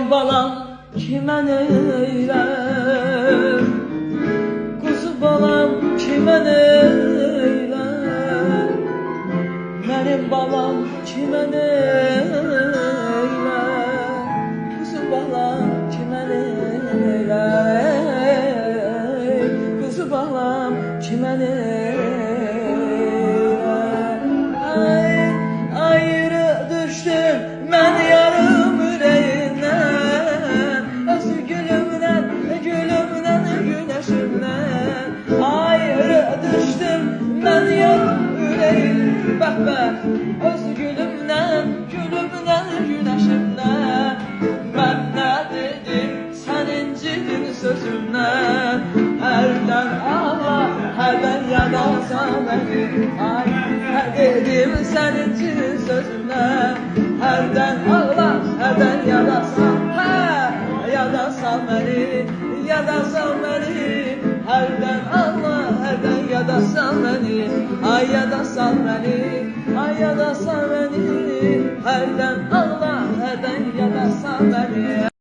Benim balam kime neyler? Kuzu balam kime neyler? Benim balam kime neyler? Kuzu balam kime neyler? Kuzu balam kime neyler? Ayrı düştüm ben yarım yüreğinden, öz gülümden, gülümden, güneşimden. Ayrı düştüm ben yarım yüreğim, bak bak, öz gülümden, gülümden, güneşimden. Ben ne dedim sen incittin sözümden, herden ağla, herden yanarsa beni. Ay, ne dedim sen incittin sözümden, herden ağla, herden yanarsa, yanarsa beni, yanarsa beni. Herden ağla, herden yanarsa beni. Ay yanarsa beni, ay yanarsa beni. Herden ağla, herden yanarsa beni.